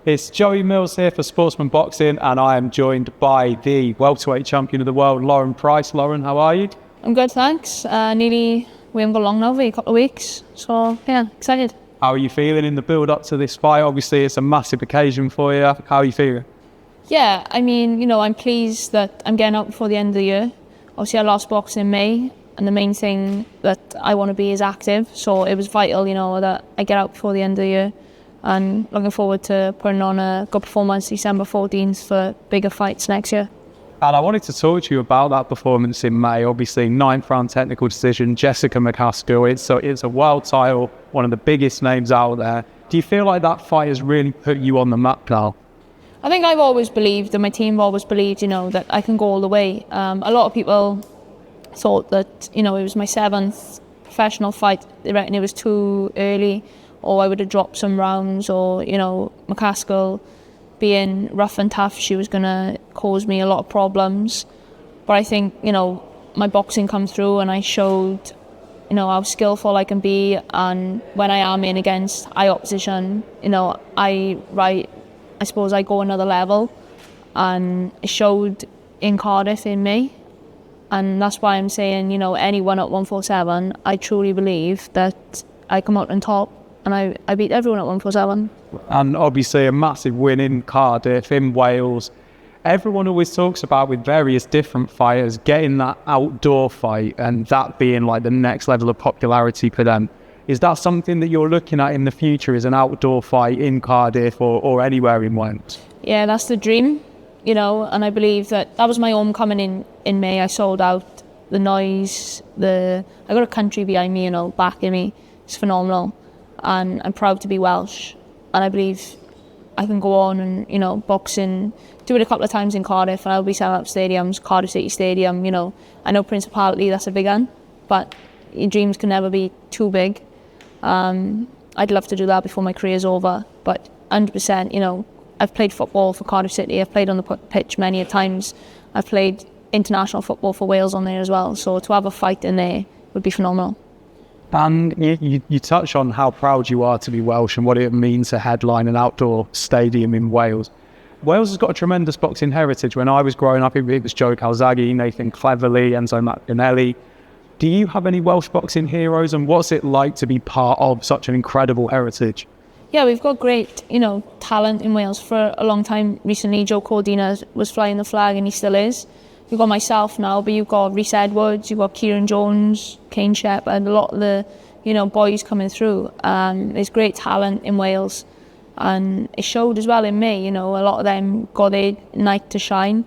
It's Joey Mills here for Sportsman Boxing, and I am joined by the welterweight champion of the world, Lauren Price. Lauren, how are you? I'm good, thanks. We haven't got long now, a couple of weeks, so yeah, excited. How are you feeling in the build-up to this fight? Obviously, it's a massive occasion for you. How are you feeling? Yeah, I mean, I'm pleased that I'm getting out before the end of the year. Obviously, I lost boxing in May, and the main thing that I want to be is active, so it was vital, that I get out before the end of the year. And looking forward to putting on a good performance December 14th for bigger fights next year. And I wanted to talk to you about that performance in May. Obviously, 9th round technical decision, Jessica Masco. It's a world title, one of the biggest names out there. Do you feel like that fight has really put you on the map now? I think I've always believed, and my team have always believed, that I can go all the way. A lot of people thought that, it was my 7th professional fight. They reckon it was too early, or I would have dropped some rounds, or, McCaskill being rough and tough, she was going to cause me a lot of problems. But I think, my boxing come through, and I showed, how skillful I can be, and when I am in against high opposition, I suppose I go another level, and it showed in Cardiff in May. And that's why I'm saying, anyone at 147, I truly believe that I come out on top. And I beat everyone at 147. And obviously a massive win in Cardiff, in Wales. Everyone always talks about, with various different fighters, getting that outdoor fight and that being like the next level of popularity for them. Is that something that you're looking at in the future, is an outdoor fight in Cardiff or anywhere in Wales? Yeah, that's the dream, and I believe that was my homecoming in May. I sold out, the noise, I got a country behind me, backing me. It's phenomenal. And I'm proud to be Welsh, and I believe I can go on and boxing, do it a couple of times in Cardiff, and I'll be setting up stadiums, Cardiff City Stadium. I know Principality, that's a big one, but your dreams can never be too big. I'd love to do that before my career's over, but 100%. I've played football for Cardiff City. I've played on the pitch many a times. I've played international football for Wales on there as well. So to have a fight in there would be phenomenal. And you touch on how proud you are to be Welsh and what it means to headline an outdoor stadium in Wales. Wales has got a tremendous boxing heritage. When I was growing up, it was Joe Calzaghe, Nathan Cleverly, Enzo McAnally. Do you have any Welsh boxing heroes, and what's it like to be part of such an incredible heritage? Yeah, we've got great, talent in Wales for a long time. Recently, Joe Cordina was flying the flag, and he still is. You've got myself now, but you've got Rhys Edwards, you've got Kieran Jones, Kane Shepherd, a lot of the, boys coming through. There's great talent in Wales, and it showed as well in May. A lot of them got their night to shine,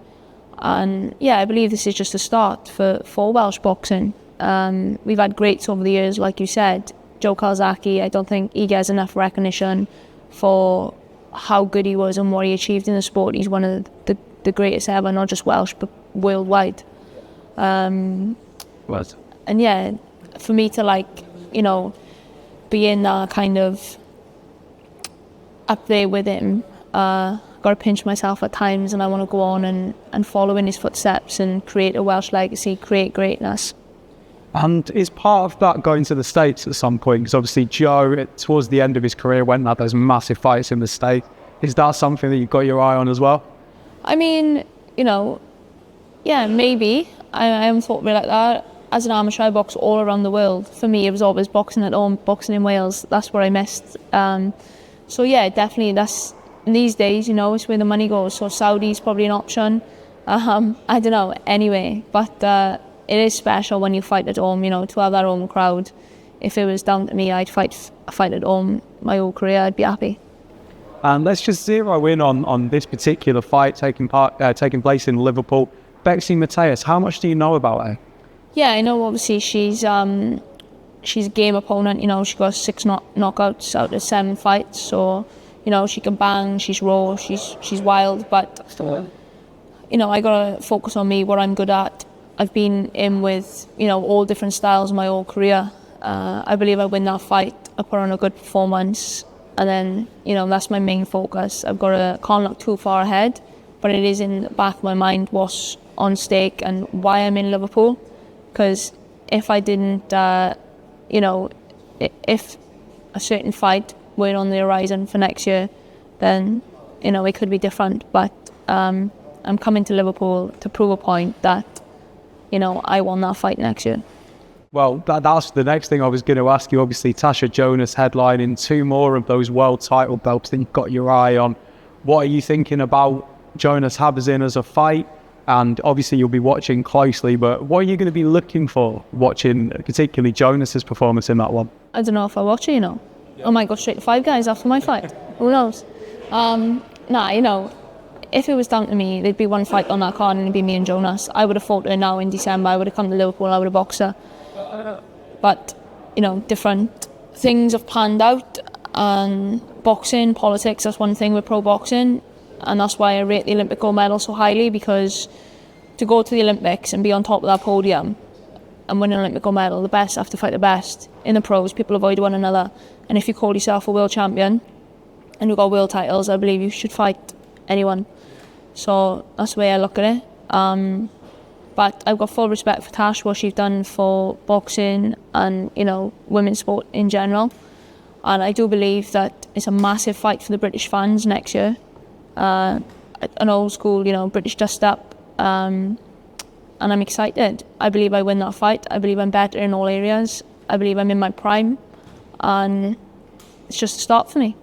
and yeah, I believe this is just a start for Welsh boxing. We've had greats over the years, like you said. Joe Calzaghe, I don't think he gets enough recognition for how good he was and what he achieved in the sport. He's one of the greatest ever, not just Welsh, but worldwide. What? And yeah, for me to be in that kind of up there with him, got to pinch myself at times, and I want to go on and follow in his footsteps and create a Welsh legacy, create greatness. And is part of that going to the States at some point? Because obviously Joe, towards the end of his career, went and had those massive fights in the States. Is that something that you've got your eye on as well? I mean, yeah, maybe. I haven't thought of it like that. As an amateur, I box all around the world. For me, it was always boxing at home, boxing in Wales. That's where I missed. So yeah, definitely. That's these days. It's where the money goes. So Saudi's probably an option. I don't know. Anyway, but it is special when you fight at home. To have that home crowd. If it was down to me, I'd fight at home my whole career. I'd be happy. And let's just zero in on this particular fight taking place in Liverpool. Bexcy Mateus, how much do you know about her? Yeah, I know. Obviously, she's a game opponent. She got 6 knockouts out of 7 fights. So, she can bang. She's raw. She's wild. But I gotta focus on me, what I'm good at. I've been in with all different styles my whole career. I believe I win that fight. I put on a good performance. And then, that's my main focus. Can't look too far ahead, but it is in the back of my mind what's on stake and why I'm in Liverpool. Because if I didn't, if a certain fight weren't on the horizon for next year, then you know, it could be different, but I'm coming to Liverpool to prove a point that, you know, I won that fight next year. Well, that's the next thing I was going to ask you. Obviously, Natasha Jonas headlining 2 more of those world title belts that you've got your eye on. What are you thinking about Jonas Habazin as a fight? And obviously you'll be watching closely, but what are you going to be looking for watching particularly Jonas's performance in that one? I don't know if I watch it, you know. I might go straight to Five Guys after my fight. Who knows? You know, if it was down to me, there'd be one fight on that card and it'd be me and Jonas. I would have fought her now in December. I would have come to Liverpool. I would have boxed her. But, you know, different things have panned out. And boxing, politics, that's one thing with pro boxing. And that's why I rate the Olympic gold medal so highly, because to go to the Olympics and be on top of that podium and win an Olympic gold medal, the best have to fight the best. In the pros, people avoid one another. And if you call yourself a world champion and you've got world titles, I believe you should fight anyone. So that's the way I look at it. But I've got full respect for Tash, what she's done for boxing and, you know, women's sport in general. And I do believe that it's a massive fight for the British fans next year. An old school, you know, British dust up, and I'm excited. I believe I win that fight. I believe I'm better in all areas. I believe I'm in my prime, and it's just a start for me.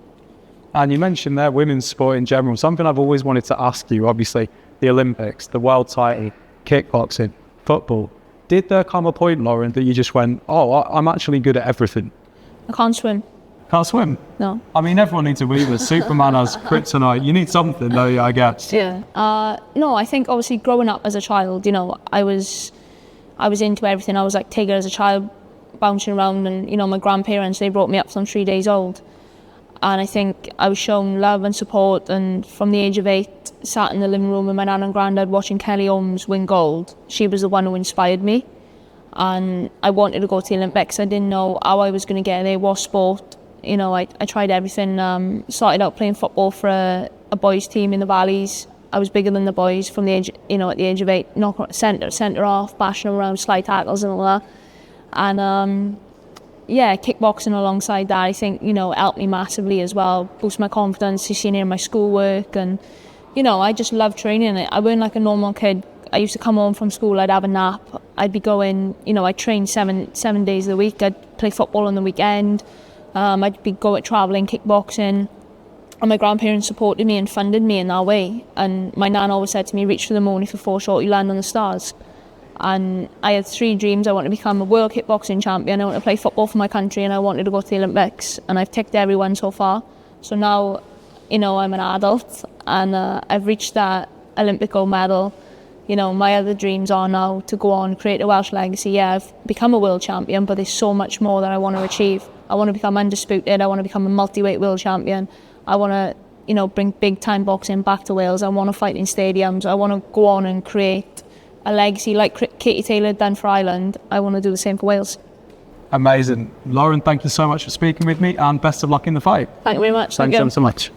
And you mentioned there women's sport in general. Something I've always wanted to ask you, obviously, the Olympics, the world title, kickboxing, football. Did there come a point, Lauren, that you just went, oh, I'm actually good at everything? I can't swim. Can't swim? No. I mean, everyone needs a weaver. Superman has kryptonite. You need something, though, I guess. Yeah. No, I think obviously growing up as a child, you know, I was into everything. I was like Tigger as a child, bouncing around, and, you know, my grandparents, they brought me up from 3 days old. And I think I was shown love and support, and from the age of 8, sat in the living room with my nan and granddad watching Kelly Holmes win gold. She was the one who inspired me. And I wanted to go to the Olympics. I didn't know how I was going to get there. It was sport. You know, I tried everything. Started out playing football for a boys' team in the Valleys. I was bigger than the boys from the age, you know, at the age of 8. Knock centre off, bashing them around, slide tackles and all that. And yeah, kickboxing alongside that, I think, you know, helped me massively as well. Boost my confidence. You see near my schoolwork, and, you know, I just love training. I weren't like a normal kid. I used to come home from school, I'd have a nap. I'd be going, you know, I'd train seven days a week. I'd play football on the weekend. I'd be travelling, kickboxing, and my grandparents supported me and funded me in that way. And my nan always said to me, reach for the moon, if you fall short, you land on the stars. And I had 3 dreams. I wanted to become a world kickboxing champion, I wanted to play football for my country, and I wanted to go to the Olympics. And I've ticked every one so far. So now, you know, I'm an adult, and I've reached that Olympic gold medal. You know, my other dreams are now to go on, create a Welsh legacy. Yeah, I've become a world champion, but there's so much more that I want to achieve. I want to become undisputed. I want to become a multi-weight world champion. I want to, you know, bring big-time boxing back to Wales. I want to fight in stadiums. I want to go on and create a legacy like Katie Taylor done for Ireland. I want to do the same for Wales. Amazing. Lauren, thank you so much for speaking with me, and best of luck in the fight. Thank you very much. Thanks so much.